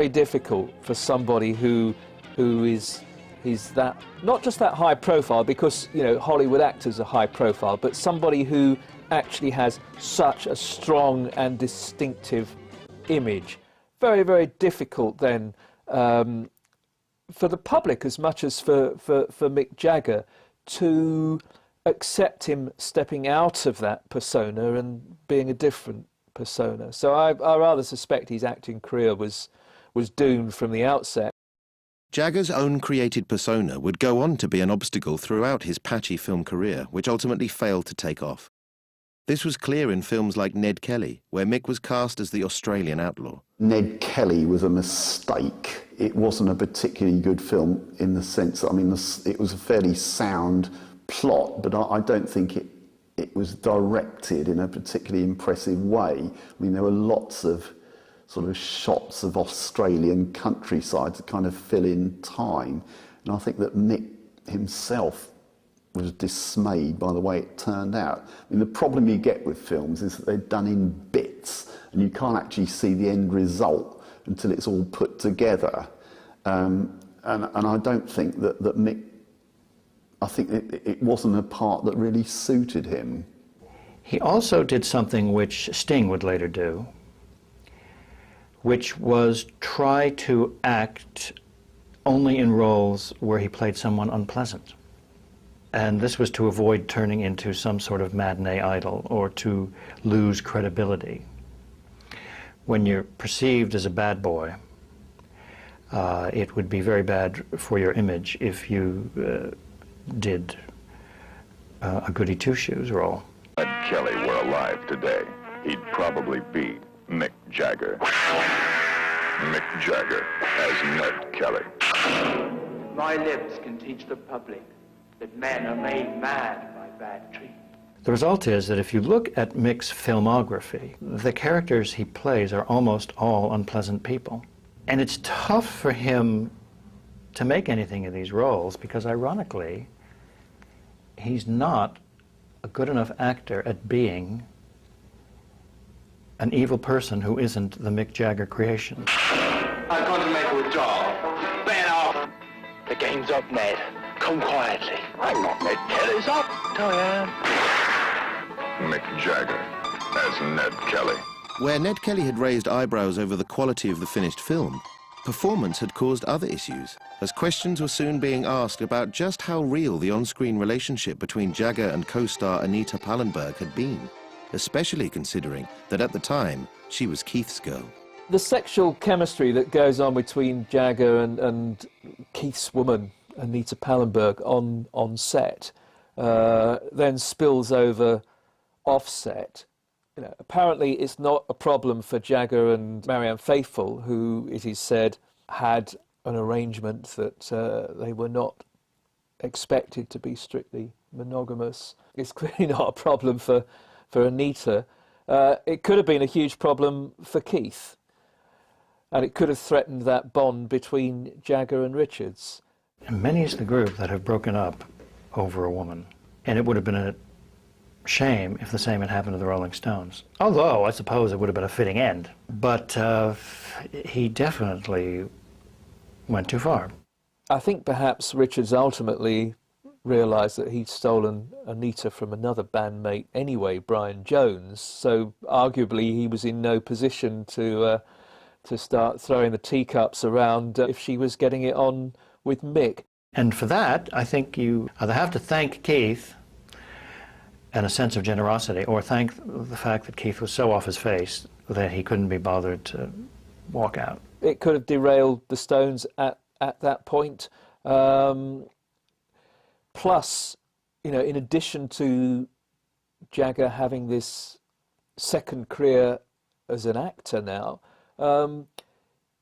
Very difficult for somebody who is that, not just that high profile, because you know Hollywood actors are high profile, but somebody who actually has such a strong and distinctive image. Very, very difficult then for the public as much as for Mick Jagger to accept him stepping out of that persona and being a different persona. So I rather suspect his acting career was doomed from the outset. Jagger's own created persona would go on to be an obstacle throughout his patchy film career, which ultimately failed to take off. This was clear in films like Ned Kelly, where Mick was cast as the Australian outlaw. Ned Kelly was a mistake. It wasn't a particularly good film in the sense that, I mean, it was a fairly sound plot, but I don't think it was directed in a particularly impressive way. I mean, there were lots of sort of shots of Australian countryside to kind of fill in time. And I think that Mick himself was dismayed by the way it turned out. I mean, the problem you get with films is that they're done in bits and you can't actually see the end result until it's all put together. And I don't think that Mick, I think it wasn't a part that really suited him. He also did something which Sting would later do, which was try to act only in roles where he played someone unpleasant. And this was to avoid turning into some sort of matinee idol or to lose credibility. When you're perceived as a bad boy, it would be very bad for your image if you did a goody two-shoes role. If Ned Kelly were alive today, he'd probably be Mick Jagger. Mick Jagger as Ned Kelly. My lips can teach the public that men are made mad by bad treatment. The result is that if you look at Mick's filmography, the characters he plays are almost all unpleasant people. And it's tough for him to make anything of these roles because, ironically, he's not a good enough actor at being an evil person who isn't the Mick Jagger creation. I've gone to make a withdrawal. Ben off. The game's up, Ned. Come quietly. I'm not Ned Kelly. It's up. I am. Mick Jagger as Ned Kelly. Where Ned Kelly had raised eyebrows over the quality of the finished film, performance had caused other issues, as questions were soon being asked about just how real the on-screen relationship between Jagger and co-star Anita Pallenberg had been, especially considering that at the time, she was Keith's girl. The sexual chemistry that goes on between Jagger and Keith's woman, Anita Pallenberg, on set, then spills over off-set. You know, apparently it's not a problem for Jagger and Marianne Faithfull, who, it is said, had an arrangement that they were not expected to be strictly monogamous. It's clearly not a problem for Anita. It could have been a huge problem for Keith, and it could have threatened that bond between Jagger and Richards. And many's the group that have broken up over a woman, and it would have been a shame if the same had happened to the Rolling Stones. Although, I suppose it would have been a fitting end. But he definitely went too far. I think perhaps Richards ultimately realised that he'd stolen Anita from another bandmate anyway, Brian Jones, so arguably he was in no position to start throwing the teacups around if she was getting it on with Mick. And for that, I think you either have to thank Keith and a sense of generosity, or thank the fact that Keith was so off his face that he couldn't be bothered to walk out. It could have derailed the Stones at that point. Plus, you know, in addition to Jagger having this second career as an actor now,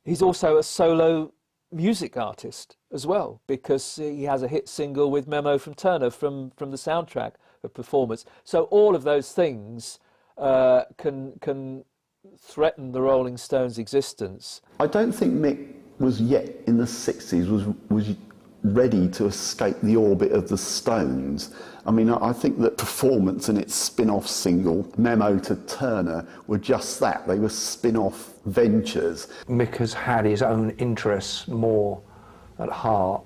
he's also a solo music artist as well, because he has a hit single with Memo from Turner from the soundtrack of Performance. So all of those things can threaten the Rolling Stones' existence. I don't think Mick was yet in the 60s, was ready to escape the orbit of the Stones. I mean, I think that Performance and its spin-off single, Memo to Turner, were just that. They were spin-off ventures. Mick has had his own interests more at heart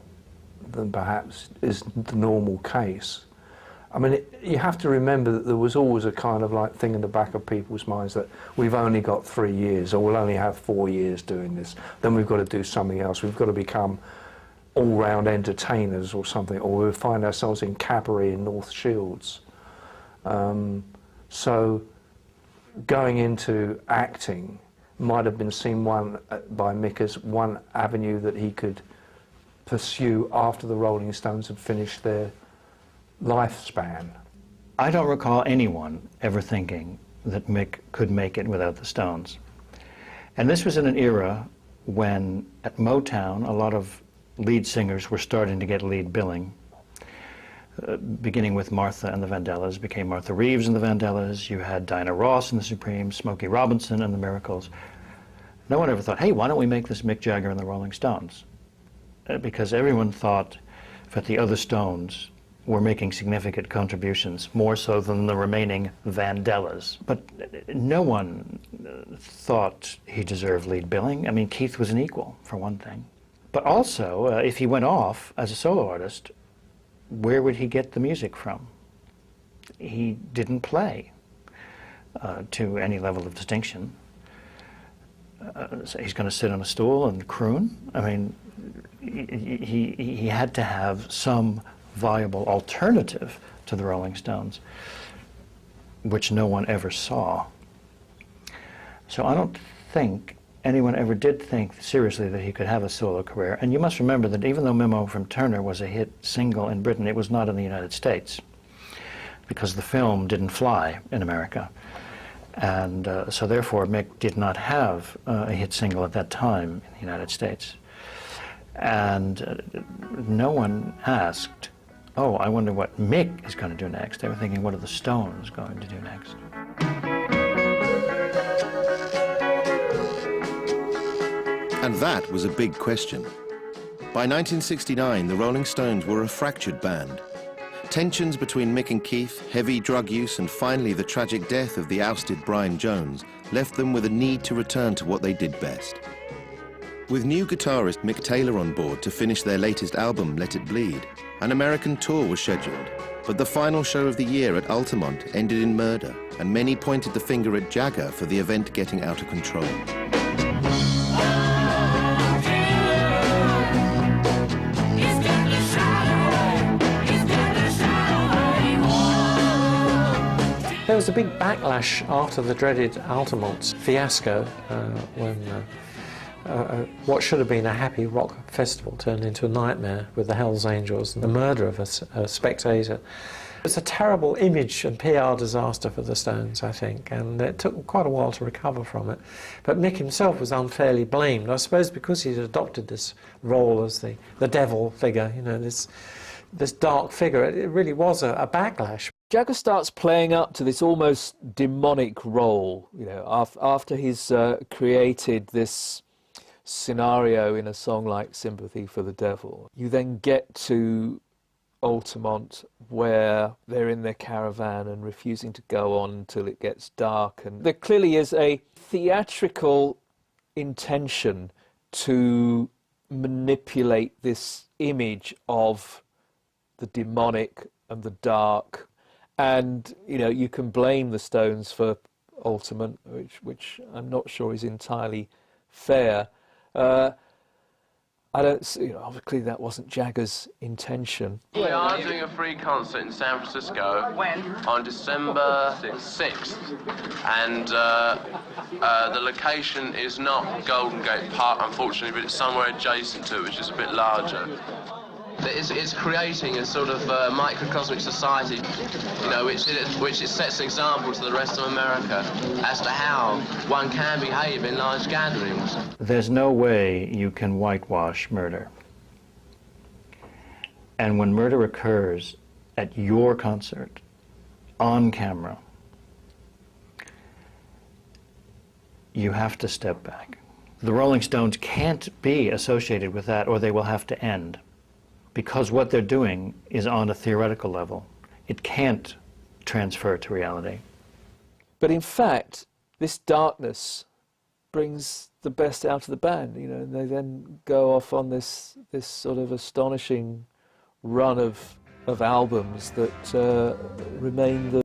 than perhaps is the normal case. I mean, you have to remember that there was always a kind of like thing in the back of people's minds that we've only got 3 years, or we'll only have 4 years doing this, then we've got to do something else. We've got to become all-round entertainers or something, or we'll find ourselves in cabaret in North Shields. So going into acting might have been seen by Mick as one avenue that he could pursue after the Rolling Stones had finished their lifespan. I don't recall anyone ever thinking that Mick could make it without the Stones. And this was in an era when at Motown a lot of lead singers were starting to get lead billing, beginning with Martha and the Vandellas, became Martha Reeves and the Vandellas. You had Dinah Ross and the Supremes, Smokey Robinson and the Miracles. No one ever thought, hey, why don't we make this Mick Jagger and the Rolling Stones? Because everyone thought that the other Stones were making significant contributions, more so than the remaining Vandellas. But no one thought he deserved lead billing. I mean, Keith was an equal, for one thing. But also, if he went off as a solo artist, where would he get the music from? He didn't play to any level of distinction. So he's going to sit on a stool and croon? I mean, he had to have some viable alternative to the Rolling Stones, which no one ever saw. So I don't think anyone ever did think seriously that he could have a solo career. And you must remember that even though Memo from Turner was a hit single in Britain, it was not in the United States, because the film didn't fly in America. And so therefore Mick did not have a hit single at that time in the United States. And no one asked, oh, I wonder what Mick is going to do next. They were thinking, what are the Stones going to do next? And that was a big question. By 1969, the Rolling Stones were a fractured band. Tensions between Mick and Keith, heavy drug use, and finally the tragic death of the ousted Brian Jones left them with a need to return to what they did best. With new guitarist Mick Taylor on board to finish their latest album, Let It Bleed, an American tour was scheduled, but the final show of the year at Altamont ended in murder, and many pointed the finger at Jagger for the event getting out of control. There was a big backlash after the dreaded Altamont fiasco when what should have been a happy rock festival turned into a nightmare with the Hells Angels and the murder of a spectator. It was a terrible image and PR disaster for the Stones, I think, and it took quite a while to recover from it. But Mick himself was unfairly blamed, I suppose, because he'd adopted this role as the devil figure, you know, this dark figure. It really was a backlash. Jagger starts playing up to this almost demonic role, you know, after he's created this scenario in a song like Sympathy for the Devil. You then get to Altamont, where they're in their caravan and refusing to go on until it gets dark. And there clearly is a theatrical intention to manipulate this image of the demonic and the dark. And, you know, you can blame the Stones for Altamont, which I'm not sure is entirely fair. I don't see, you know, obviously that wasn't Jagger's intention. We are doing a free concert in San Francisco. When? On December 6th. And the location is not Golden Gate Park, unfortunately, but it's somewhere adjacent to it, which is a bit larger. It's creating a sort of microcosmic society, you know, which it sets an example to the rest of America as to how one can behave in large gatherings. There's no way you can whitewash murder. And when murder occurs at your concert, on camera, you have to step back. The Rolling Stones can't be associated with that, or they will have to end. because what they're doing is on a theoretical level. It can't transfer to reality. But in fact, this darkness brings the best out of the band, you know, and they then go off on this sort of astonishing run of albums that remain